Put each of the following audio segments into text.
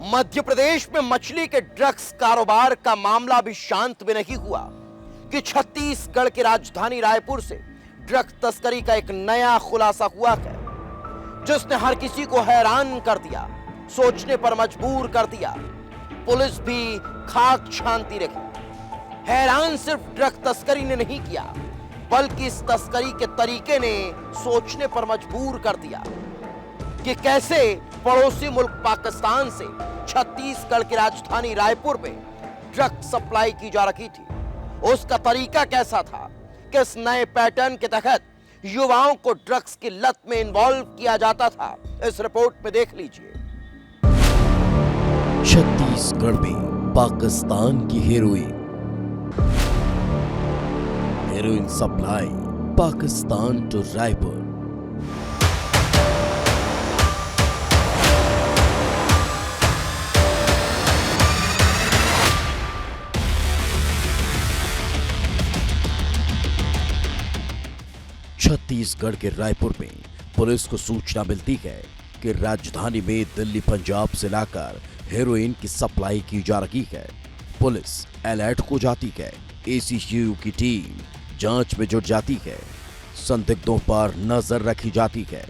मध्य प्रदेश में मछली के ड्रग्स कारोबार का मामला भी शांत भी नहीं हुआ कि छत्तीसगढ़ की राजधानी रायपुर से ड्रग्स तस्करी का एक नया खुलासा हुआ है, जिसने हर किसी को हैरान कर दिया, सोचने पर मजबूर कर दिया। पुलिस भी खाक छानती रही। हैरान सिर्फ ड्रग्स तस्करी ने नहीं किया, बल्कि इस तस्करी के तरीके ने सोचने पर मजबूर कर दिया कि कैसे पड़ोसी मुल्क पाकिस्तान से छत्तीसगढ़ की राजधानी रायपुर में ड्रग्स सप्लाई की जा रही थी। उसका तरीका कैसा था, किस नए पैटर्न के तहत युवाओं को ड्रग्स की लत में इन्वॉल्व किया जाता था, इस रिपोर्ट में देख लीजिए। छत्तीसगढ़ में पाकिस्तान की heroin supply Pakistan to Raipur. Chhattisgarh के रायपुर में पुलिस को सूचना मिलती है कि राजधानी में दिल्ली पंजाब से लाकर हेरोइन की सप्लाई की जा रही है। पुलिस अलर्ट हो जाती है। एसीयू की टीम जांच में जुट जाती है। संदिग्धों पर नजर रखी जाती है।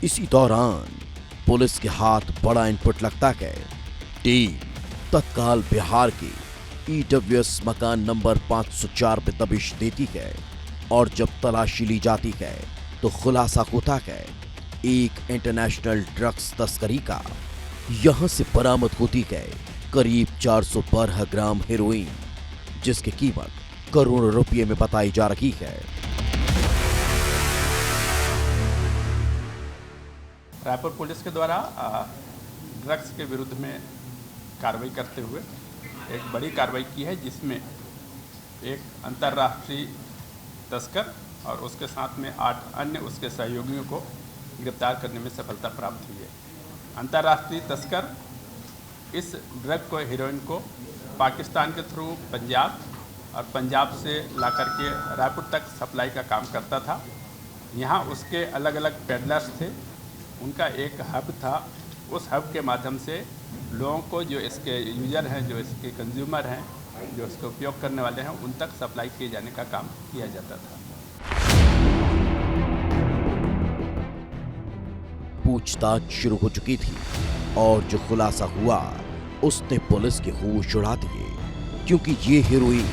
इसी दौरान पुलिस के हाथ बड़ा इनपुट लगता है। टीम तत्काल बिहार के ईडब्ल्यूएस मकान नंबर 504 पे दबिश देती है और जब तलाशी ली जाती है तो खुलासा होता है एक इंटरनेशनल ड्रग्स तस्करी का। यहां से बरामद होती है करीब 412 ग्राम हेरोइन, जिसकी कीमत करोड़ों रुपये में बताई जा रही है। रायपुर पुलिस के द्वारा ड्रग्स के विरुद्ध में कार्रवाई करते हुए एक बड़ी कार्रवाई की है, जिसमें एक अंतर्राष्ट्रीय तस्कर और उसके साथ में 8 अन्य उसके सहयोगियों को गिरफ्तार करने में सफलता प्राप्त हुई है। अंतर्राष्ट्रीय तस्कर इस ड्रग को, हेरोइन को पाकिस्तान के थ्रू पंजाब और पंजाब से ला करके रायपुर तक सप्लाई का काम करता था। यहाँ उसके अलग अलग पेडलर्स थे, उनका एक हब था। उस हब के माध्यम से लोगों को, जो इसके यूजर हैं, जो इसके कंज्यूमर हैं, जो इसका उपयोग करने वाले हैं, उन तक सप्लाई किए जाने का काम किया जाता था। पूछताछ शुरू हो चुकी थी और जो खुलासा हुआ उसने पुलिस के होश उड़ा दिए, क्योंकि ये हेरोइन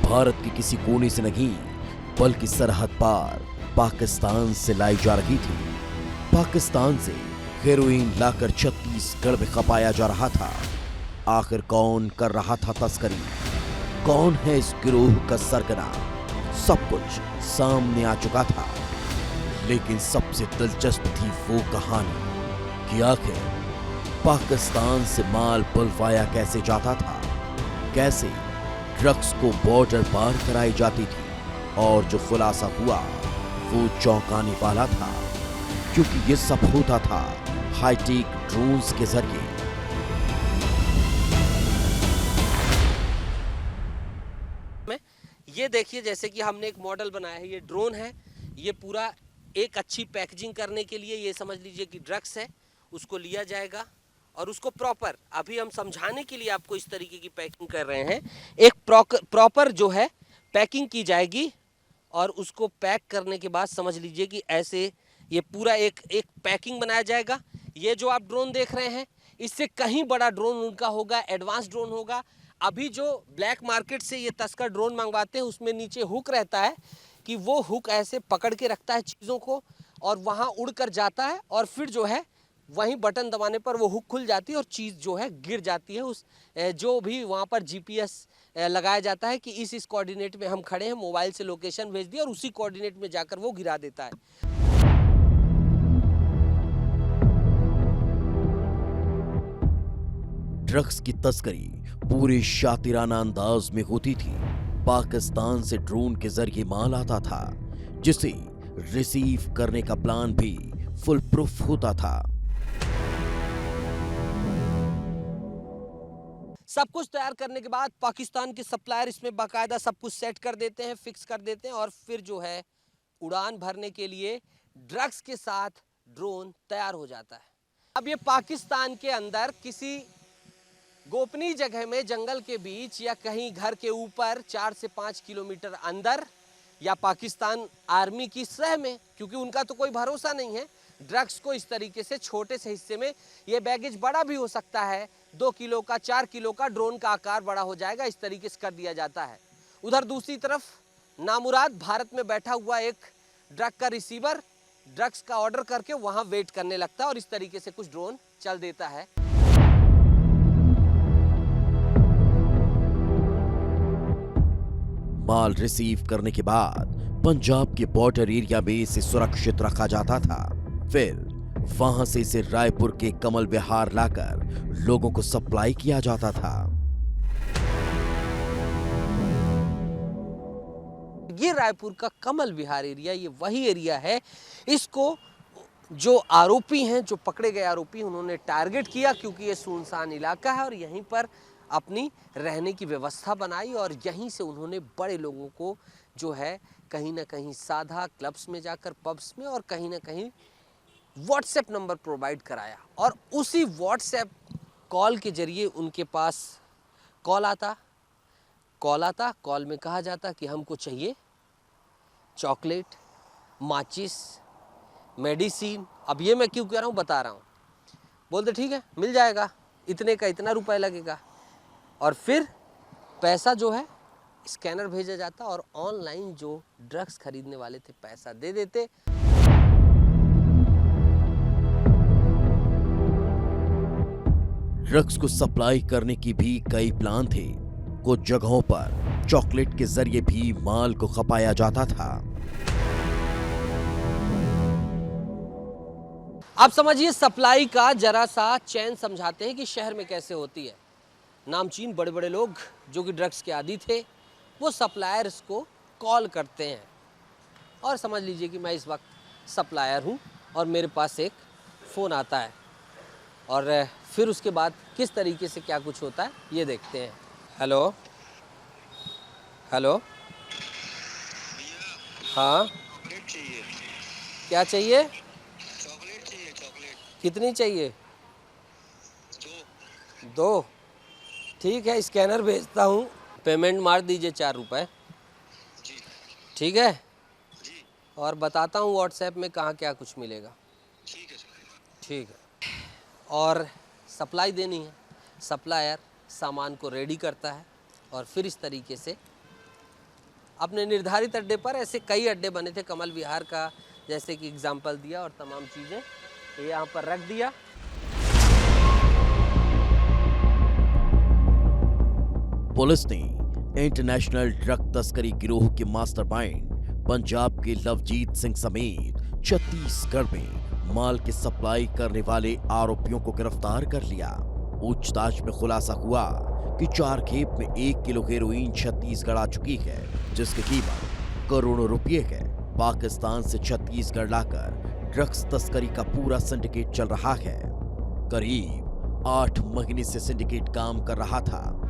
भारत के किसी कोने से नहीं बल्कि सरहद पार पाकिस्तान से लाई जा रही थी। पाकिस्तान से हेरोइन लाकर छत्तीसगढ़ में खपाया जा रहा था। आखिर कौन कर रहा था तस्करी, कौन है इस गिरोह का सरगना, सब कुछ सामने आ चुका था। लेकिन सबसे दिलचस्प थी वो कहानी कि आखिर पाकिस्तान से माल बुलवाया कैसे जाता था, कैसे ड्रग्स को बॉर्डर पार कराई जाती थी। और जो खुलासा हुआ वो चौंकाने वाला था, क्योंकि ये सब होता था हाईटेक ड्रोन्स के जरिए। ये देखिए, जैसे कि हमने एक मॉडल बनाया है, ये ड्रोन है। ये पूरा एक अच्छी पैकेजिंग करने के लिए, ये समझ लीजिए कि ड्रग्स है, उसको लिया जाएगा और उसको प्रॉपर, अभी हम समझाने के लिए आपको इस तरीके की पैकिंग कर रहे हैं। एक प्रॉपर जो है पैकिंग की जाएगी और उसको पैक करने के बाद समझ लीजिए कि ऐसे ये पूरा एक पैकिंग बनाया जाएगा। ये जो आप ड्रोन देख रहे हैं, इससे कहीं बड़ा ड्रोन उनका होगा, एडवांस ड्रोन होगा। अभी जो ब्लैक मार्केट से ये तस्कर ड्रोन मंगवाते हैं, उसमें नीचे हुक रहता है कि वो हुक ऐसे पकड़ के रखता है चीज़ों को और वहाँ उड़ कर जाता है और फिर जो है वहीं बटन दबाने पर वो हुक खुल जाती है और चीज़ जो है गिर जाती है। उस जो भी वहाँ पर जीपीएस लगाया जाता है कि इस कोऑर्डिनेट में हम खड़े हैं, मोबाइल से लोकेशन भेज दिया और उसी कोऑर्डिनेट में जाकर वो गिरा देता है। ड्रग्स की तस्करी पूरे शातिराना अंदाज में होती थी। पाकिस्तान से ड्रोन के जरिए माल आता था, जिसे रिसीव करने का प्लान भी फुल प्रूफ होता था। सब कुछ तैयार करने के बाद पाकिस्तान के सप्लायर इसमें बाकायदा सब कुछ सेट कर देते हैं, फिक्स कर देते हैं और फिर जो है उड़ान भरने के लिए ड्रग्स के साथ ड्रोन तैयार हो जाता है। अब ये पाकिस्तान के अंदर किसी गोपनीय जगह में, जंगल के बीच या कहीं घर के ऊपर 4 से 5 किलोमीटर अंदर, या पाकिस्तान आर्मी की सह में, क्योंकि उनका तो कोई भरोसा नहीं है। ड्रग्स को इस तरीके से छोटे से हिस्से में, ये बैगेज बड़ा भी हो सकता है, 2 किलो का, 4 किलो का, ड्रोन का आकार बड़ा हो जाएगा, इस तरीके से कर दिया जाता है। उधर दूसरी तरफ नामुराद भारत में बैठा हुआ एक ड्रग का रिसीवर ड्रग्स का ऑर्डर करके वहां वेट करने लगता है और इस तरीके से कुछ ड्रोन चल देता है। माल रिसीव करने के बाद पंजाब के बॉर्डर एरिया में इसे सुरक्षित रखा जाता था। फिर वहां से इसे रायपुर के कमल विहार लाकर लोगों को सप्लाई किया जाता था। ये रायपुर का कमल विहार एरिया, ये वही एरिया है। इसको जो आरोपी हैं, जो पकड़े गए आरोपी, उन्होंने टारगेट किया क्योंकि ये सुनसान इलाका है और यहीं पर अपनी रहने की व्यवस्था बनाई और यहीं से उन्होंने बड़े लोगों को जो है कहीं ना कहीं साधा, क्लब्स में जाकर, पब्स में, और कहीं ना कहीं व्हाट्सएप नंबर प्रोवाइड कराया। और उसी व्हाट्सएप कॉल के जरिए उनके पास कॉल आता, कॉल में कहा जाता कि हमको चाहिए चॉकलेट, माचिस, मेडिसिन। अब ये मैं क्यों कह रहा हूँ, बता रहा हूँ। बोलते ठीक है, मिल जाएगा, इतने का इतना रुपए लगेगा। और फिर पैसा जो है स्कैनर भेजा जाता और ऑनलाइन जो ड्रग्स खरीदने वाले थे पैसा दे देते। ड्रग्स को सप्लाई करने की भी कई प्लान थे। कुछ जगहों पर चॉकलेट के जरिए भी माल को खपाया जाता था। आप समझिए सप्लाई का जरा सा चैन समझाते हैं कि शहर में कैसे होती है। नामचीन बड़े बड़े लोग जो कि ड्रग्स के आदी थे, वो सप्लायर्स को कॉल करते हैं। और समझ लीजिए कि मैं इस वक्त सप्लायर हूँ और मेरे पास एक फ़ोन आता है, और फिर उसके बाद किस तरीके से क्या कुछ होता है ये देखते हैं। हेलो हेलो, हाँ चाहिए। क्या चाहिए? चॉकलेट चाहिए, चॉकलेट। कितनी चाहिए? 2। 2? ठीक है, स्कैनर भेजता हूँ, पेमेंट मार दीजिए 4 रुपये। जी ठीक है, जी, और बताता हूँ व्हाट्सएप में कहाँ क्या कुछ मिलेगा। ठीक है सर। ठीक है। और सप्लाई देनी है, सप्लायर सामान को रेडी करता है और फिर इस तरीके से अपने निर्धारित अड्डे पर, ऐसे कई अड्डे बने थे कमल विहार का, जैसे कि एग्जाम्पल दिया, और तमाम चीज़ें ये यहाँ पर रख दिया। पुलिस ने इंटरनेशनल ड्रग तस्करी गिरोह के मास्टरमाइंड पंजाब के लवजीत सिंह समेत छत्तीसगढ़ में माल की सप्लाई करने वाले आरोपियों को गिरफ्तार कर लिया। पूछताछ में खुलासा हुआ कि 4 खेप में 1 किलो हेरोइन छत्तीसगढ़ आ चुकी है, जिसकी कीमत करोड़ों रुपये है। पाकिस्तान से छत्तीसगढ़ लाकर ड्रग्स तस्करी का पूरा सिंडिकेट चल रहा है। करीब 8 महीने से सिंडिकेट काम कर रहा था,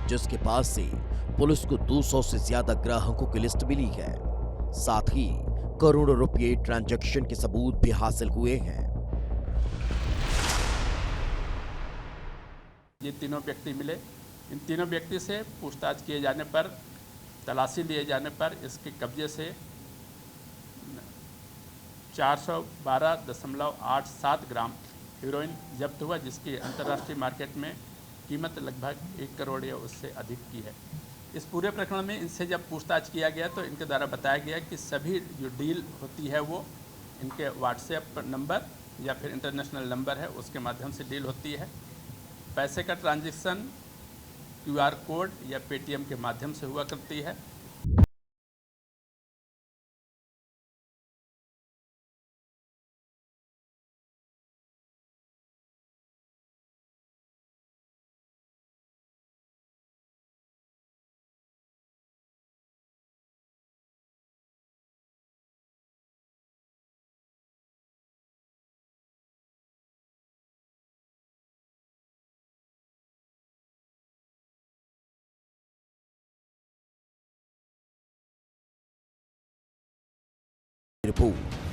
जिसके पास से पुलिस को 200 से ज्यादा ग्राहकों की लिस्ट मिली है। साथ ही करोड़ों रुपए ट्रांजैक्शन के सबूत भी हासिल हुए हैं। ये तीनों व्यक्ति मिले। इन तीनों व्यक्ति से पूछताछ किए जाने पर, तलाशी लिए जाने पर इसके कब्जे से 412.87 ग्राम हीरोइन जब्त हुआ, जिसकी अंतर्राष्ट्रीय मार्केट में कीमत लगभग 1 करोड़ या उससे अधिक की है। इस पूरे प्रकरण में इनसे जब पूछताछ किया गया तो इनके द्वारा बताया गया कि सभी जो डील होती है वो इनके व्हाट्सएप नंबर या फिर इंटरनेशनल नंबर है उसके माध्यम से डील होती है। पैसे का ट्रांजैक्शन QR कोड या पेटीएम के माध्यम से हुआ करती है। रिपोर्ट